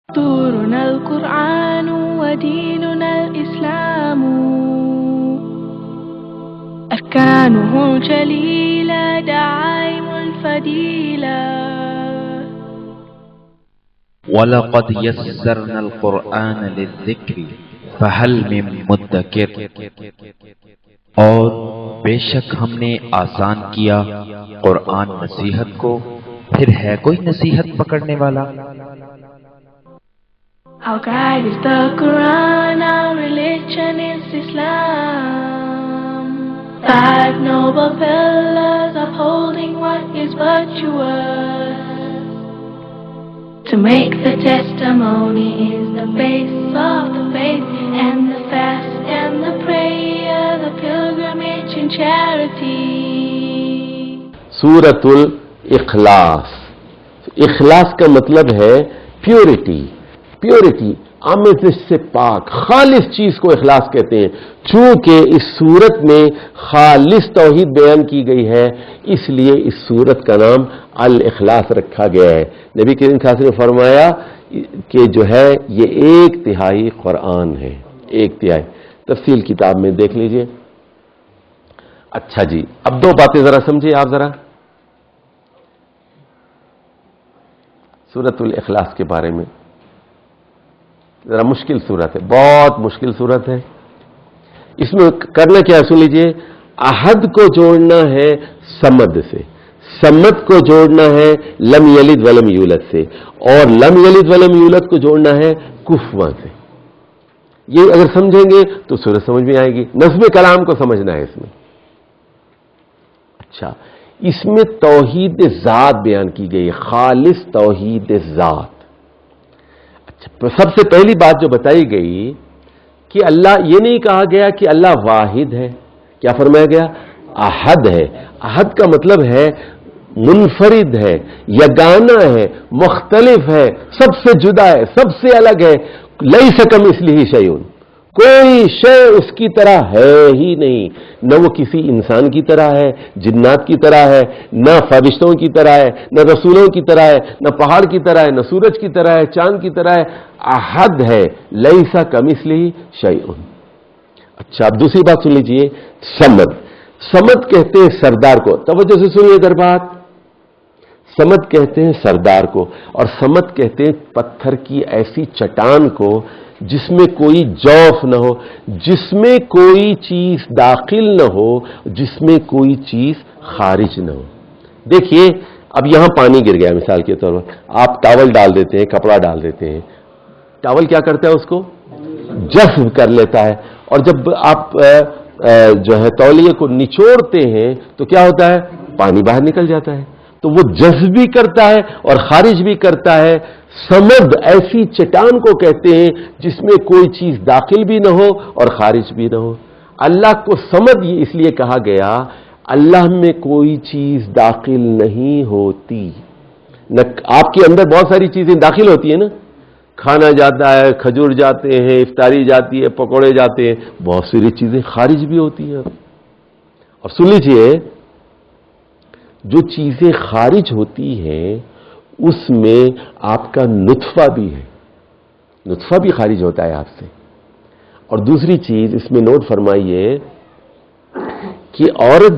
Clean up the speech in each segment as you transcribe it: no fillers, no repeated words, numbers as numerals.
دستورنا القرآن وديننا الإسلام أركانه جليلة دعائم الفضيلة وَلَقَدْ يَسَّرْنَا الْقُرْآنَ لِلذِّكْرِ فَهَلْ مِن مُّدَّكِرٍ، اور بے شک ہم نے آسان کیا قرآن نصیحت کو، پھر ہے کوئی نصیحت پکڑنے والا؟ Our guide is the Quran, our religion is Islam. 5 noble pillars upholding what is virtuous. To make the testimony is the base of the faith, and the fast and the prayer, the pilgrimage and charity. سورۃ الاخلاص. اخلاص کا مطلب ہے purity. Purity آمیزش سے پاک، خالص چیز کو اخلاص کہتے ہیں. چونکہ اس صورت میں خالص توحید بیان کی گئی ہے، اس لیے اس صورت کا نام الاخلاص رکھا گیا ہے. نبی کریم صلی اللہ علیہ وسلم نے فرمایا کہ جو ہے یہ 1/3 قرآن ہے. 1/3 تفصیل کتاب میں دیکھ لیجئے. اچھا جی، اب 2 باتیں ذرا سمجھے آپ. ذرا سورۃ الاخلاص کے بارے میں، ذرا مشکل صورت ہے، بہت مشکل صورت ہے. اس میں کرنا کیا ہے سن لیجئے. احد کو جوڑنا ہے صمد سے، صمد کو جوڑنا ہے لم یلد ولم یولد سے، اور لم یلد ولم یولد کو جوڑنا ہے کفوا سے. یہ اگر سمجھیں گے تو سورت سمجھ میں آئے گی. نظم کلام کو سمجھنا ہے اس میں. اچھا، اس میں توحید ذات بیان کی گئی، خالص توحید ذات. سب سے پہلی بات جو بتائی گئی کہ اللہ، یہ نہیں کہا گیا کہ اللہ واحد ہے. کیا فرمایا گیا؟ احد ہے. احد کا مطلب ہے منفرد ہے، یگانہ ہے، مختلف ہے، سب سے جدا ہے، سب سے الگ ہے. لیس کمثلہ شیء، کوئی شے اس کی طرح ہے ہی نہیں. نہ وہ کسی انسان کی طرح ہے، جنات کی طرح ہے، نہ فرشتوں کی طرح ہے، نہ رسولوں کی طرح ہے، نہ پہاڑ کی طرح ہے، نہ سورج کی طرح ہے، چاند کی طرح ہے. احد ہے، لیس کمثلہ شیء. اچھا، اب دوسری بات سن لیجئے. صمد. صمد کہتے ہیں سردار کو. توجہ سے سنیے ادھر بات. صمد کہتے ہیں سردار کو، اور صمد کہتے ہیں پتھر کی ایسی چٹان کو جس میں کوئی جوف نہ ہو، جس میں کوئی چیز داخل نہ ہو، جس میں کوئی چیز خارج نہ ہو. دیکھیے، اب یہاں پانی گر گیا مثال کے طور پر، آپ ٹاول ڈال دیتے ہیں، کپڑا ڈال دیتے ہیں. ٹاول کیا کرتا ہے؟ اس کو جذب کر لیتا ہے. اور جب آپ جو ہے تولیے کو نچوڑتے ہیں تو کیا ہوتا ہے؟ پانی باہر نکل جاتا ہے. تو وہ جذب بھی کرتا ہے اور خارج بھی کرتا ہے. صمد ایسی چٹان کو کہتے ہیں جس میں کوئی چیز داخل بھی نہ ہو اور خارج بھی نہ ہو. اللہ کو صمد یہ اس لیے کہا گیا، اللہ میں کوئی چیز داخل نہیں ہوتی. نہ آپ کے اندر بہت ساری چیزیں داخل ہوتی ہیں نا، کھانا جاتا ہے، کھجور جاتے ہیں، افطاری جاتی ہے، پکوڑے جاتے ہیں، بہت ساری چیزیں خارج بھی ہوتی ہیں. اور سن لیجیے، جو چیزیں خارج ہوتی ہیں اس میں آپ کا نطفہ بھی ہے، نطفہ بھی خارج ہوتا ہے آپ سے. اور دوسری چیز اس میں نوٹ فرمائیے کہ عورت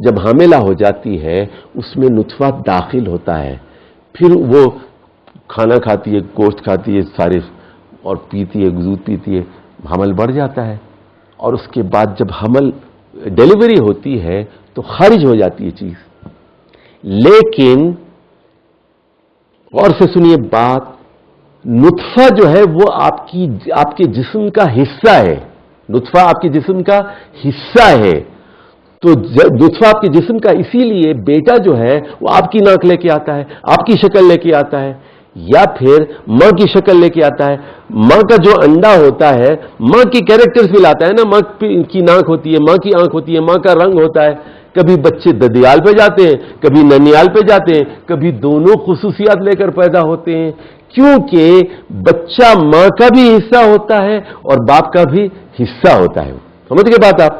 جب حاملہ ہو جاتی ہے اس میں نطفہ داخل ہوتا ہے، پھر وہ کھانا کھاتی ہے، گوشت کھاتی ہے سارے، اور پیتی ہے، دودھ پیتی ہے، حمل بڑھ جاتا ہے. اور اس کے بعد جب حمل ڈیلیوری ہوتی ہے تو خارج ہو جاتی ہے چیز. لیکن غور سے سنیے بات، نطفہ جو ہے وہ آپ کے جسم کا حصہ ہے. نطفہ آپ کے جسم کا حصہ ہے. تو نطفہ آپ کے جسم کا، اسی لیے بیٹا جو ہے وہ آپ کی ناک لے کے آتا ہے، آپ کی شکل لے کے آتا ہے، یا پھر ماں کی شکل لے کے آتا ہے. ماں کا جو انڈا ہوتا ہے ماں کی کیریکٹرز بھی لاتا ہے نا. ماں کی ناک ہوتی ہے، ماں کی آنکھ ہوتی ہے، ماں کا رنگ ہوتا ہے. کبھی بچے ددیال پہ جاتے ہیں، کبھی ننیال پہ جاتے ہیں، کبھی دونوں خصوصیات لے کر پیدا ہوتے ہیں، کیونکہ بچہ ماں کا بھی حصہ ہوتا ہے اور باپ کا بھی حصہ ہوتا ہے. سمجھ گئے بات آپ؟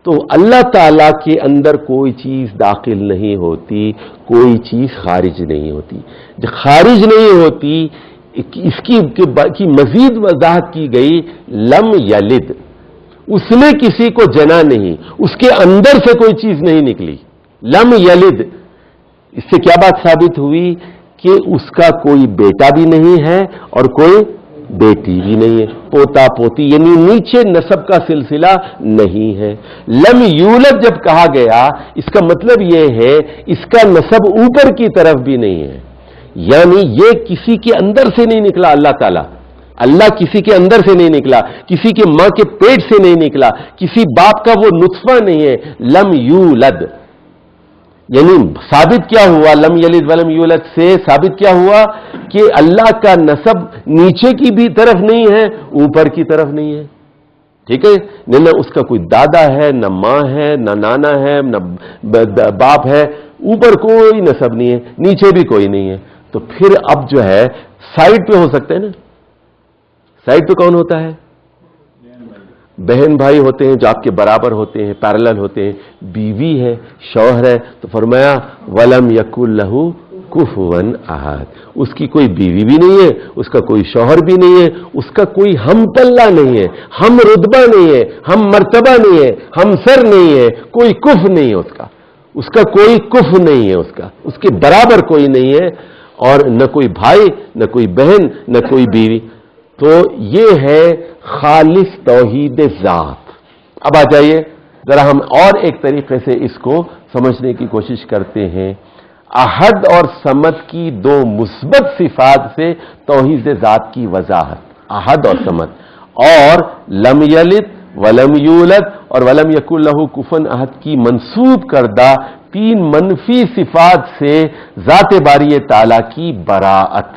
تو تو اللہ تعالیٰ کے اندر کوئی چیز داخل نہیں ہوتی، کوئی چیز خارج نہیں ہوتی. جو خارج نہیں ہوتی اس کی مزید وضاحت کی گئی، لم یلد، اس نے کسی کو جنا نہیں، اس کے اندر سے کوئی چیز نہیں نکلی. لم یلد، اس سے کیا بات ثابت ہوئی کہ اس کا کوئی بیٹا بھی نہیں ہے اور کوئی بیٹی بھی نہیں ہے، پوتا پوتی، یعنی نیچے نسب کا سلسلہ نہیں ہے. لم یولد جب کہا گیا اس کا مطلب یہ ہے اس کا نسب اوپر کی طرف بھی نہیں ہے، یعنی یہ کسی کے اندر سے نہیں نکلا. اللہ کسی کے اندر سے نہیں نکلا، کسی کے ماں کے پیٹ سے نہیں نکلا، کسی باپ کا وہ نطفہ نہیں ہے. لم یولد یعنی ثابت کیا ہوا؟ لم یلد ولم یولد سے ثابت کیا ہوا کہ اللہ کا نسب نیچے کی بھی طرف نہیں ہے، اوپر کی طرف نہیں ہے. ٹھیک ہے، نہ اس کا کوئی دادا ہے، نہ ماں ہے، نہ نانا ہے، نہ باپ ہے. اوپر کوئی نسب نہیں ہے، نیچے بھی کوئی نہیں ہے. تو پھر اب جو ہے سائڈ پہ ہو سکتے ہیں نا. سائڈ پہ کون ہوتا ہے؟ بہن بھائی ہوتے ہیں جو آپ کے برابر ہوتے ہیں، پیرلل ہوتے ہیں. بیوی ہے، شوہر ہے، تو فرمایا ولم یکن لہ کفوا احد، اس کی کوئی بیوی بھی نہیں ہے، اس کا کوئی شوہر بھی نہیں ہے، اس کا کوئی ہم پلہ نہیں ہے، ہم رتبہ نہیں ہے، ہم مرتبہ نہیں ہے، ہم سر نہیں ہے، کوئی کف نہیں ہے اس کا کوئی کف نہیں ہے، اس کے برابر کوئی نہیں ہے، اور نہ کوئی بھائی، نہ کوئی بہن، نہ کوئی بیوی. تو یہ ہے خالص توحید ذات. اب آ جائیے ذرا ہم اور ایک طریقے سے اس کو سمجھنے کی کوشش کرتے ہیں. احد اور صمد کی دو مثبت صفات سے توحید ذات کی وضاحت. احد اور صمد، اور لم یلد ولم یولد اور ولم یکن لہ کفوا احد کی منسوب کردہ تین منفی صفات سے ذات باری تعالیٰ کی براءت.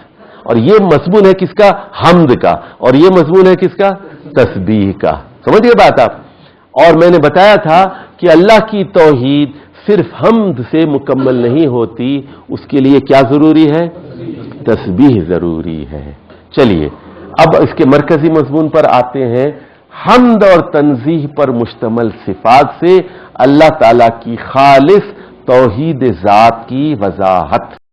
اور یہ مضمون ہے کس کا؟ حمد کا. اور یہ مضمون ہے کس کا؟ تسبیح کا. سمجھ گئے بات آپ؟ اور میں نے بتایا تھا کہ اللہ کی توحید صرف حمد سے مکمل نہیں ہوتی، اس کے لیے کیا ضروری ہے؟ تسبیح ضروری ہے. چلیے اب اس کے مرکزی مضمون پر آتے ہیں. حمد اور تنزیح پر مشتمل صفات سے اللہ تعالی کی خالص توحید ذات کی وضاحت.